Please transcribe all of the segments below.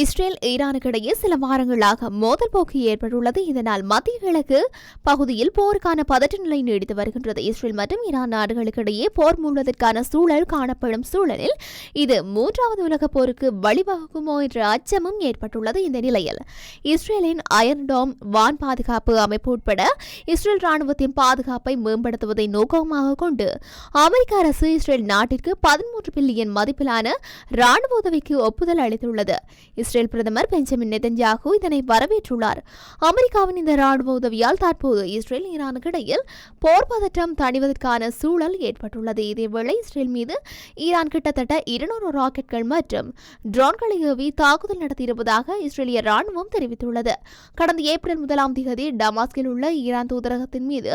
Israel ஈரானுக்கு இடையே சில வாரங்களாக மோதல் போக்கு ஏற்பட்டுள்ளது. இதனால் மத்திய கிழக்கு பகுதியில் போருக்கான பதற்ற நிலை நீடித்து வருகின்றது. இஸ்ரேல் மற்றும் ஈரான் நாடுகளுக்கு இடையே போர் மூழ்வதற்கான சூழல் காணப்படும் சூழலில் இது மூன்றாவது உலக போருக்கு வழிவகுக்குமோ என்ற அச்சமும் ஏற்பட்டுள்ளது. இந்த நிலையில் இஸ்ரேலின் அயர்ன் டோம் வான் பாதுகாப்பு அமைப்பு உட்பட இஸ்ரேல் ராணுவத்தின் பாதுகாப்பை மேம்படுத்துவதை நோக்கமாக கொண்டு அமெரிக்க அரசு இஸ்ரேல் நாட்டிற்கு 13 பில்லியன் மதிப்பிலான ராணுவ உதவிக்கு ஒப்புதல் அளித்துள்ளது. இஸ்ரேல் பிரதமர் பெஞ்சமின் நெதன்யாகு இதனை வரவேற்றுள்ளார். அமெரிக்காவின் இந்த ராணுவ உதவியால் தற்போது இஸ்ரேல் ஈரானுக்கு இடையில் போர் பதற்றம் தணிவதற்கான சூழல் ஏற்பட்டுள்ளது. இதேவேளை இஸ்ரேல் மீது ஈரான் கிட்டத்தட்ட 200 ராக்கெட்கள் மற்றும் ட்ரோன்களை ஏவி தாக்குதல் நடத்தியிருப்பதாக இஸ்ரேலிய ராணுவம் தெரிவித்துள்ளது. கடந்த ஏப்ரல் 1ஆம் தேதி டமாஸ்கில் உள்ள ஈரான் தூதரகத்தின் மீது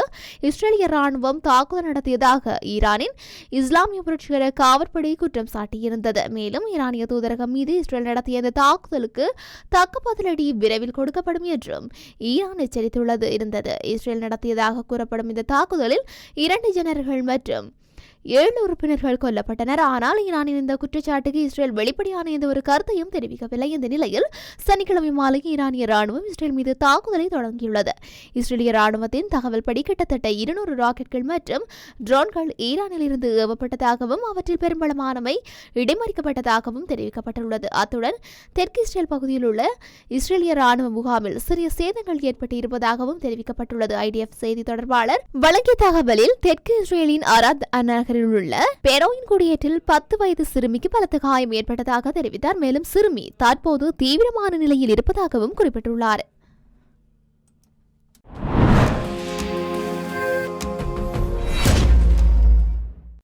இஸ்ரேலிய ராணுவம் தாக்குதல் நடத்தியதாக ஈரானின் இஸ்லாமிய புரட்சிகர காவற்படை குற்றம் சாட்டியிருந்தது. மேலும் ஈரானிய தூதரகம் மீது இஸ்ரேல் நடத்திய இந்த தாக்குதலுக்கு தக்க பதிலடி விரைவில் கொடுக்கப்படும் என்றும் ஈரான் எச்சரித்துள்ளது இருந்தது. இஸ்ரேல் நடத்தியதாக கூறப்படும் இந்த தாக்குதலில் 2 ஜெனரல்கள் மற்றும் 7 உறுப்பினர்கள் கொல்லப்பட்டனர். ஆனால் ஈரானின் இந்த குற்றச்சாட்டுக்கு இஸ்ரேல் வெளிப்படையான எந்த ஒரு கருத்தையும் தெரிவிக்கவில்லை. இந்த நிலையில் சனிக்கிழமை மாலை ஈரானிய ராணுவம் இஸ்ரேல் மீது தாக்குதலை தொடங்கியுள்ளது. இஸ்ரேலிய ராணுவத்தின் தகவல்படி கிட்டத்தட்ட 200 ராக்கெட்கள் மற்றும் ட்ரோன்கள் ஈரானில் இருந்து ஏவப்பட்டதாகவும் அவற்றில் பெரும்பாலானவை இடைமறிக்கப்பட்டதாகவும் தெரிவிக்கப்பட்டுள்ளது. அத்துடன் தெற்கு இஸ்ரேல் பகுதியில் உள்ள இஸ்ரேலிய ராணுவ முகாமில் சிறிய சேதங்கள் ஏற்பட்டு இருப்பதாகவும் தெரிவிக்கப்பட்டுள்ளது. IDF செய்தி தொடர்பாளர் வழங்கிய தகவலில் தெற்கு இஸ்ரேலின் அராத் நகரில் உள்ள பெரோயின் குடியேற்றில் 10 வயது சிறுமிக்கு பலத்த காயம் ஏற்பட்டதாக தெரிவித்தார். மேலும் சிறுமி தற்போது தீவிரமான நிலையில் இருப்பதாகவும் குறிப்பிட்டுள்ளார்.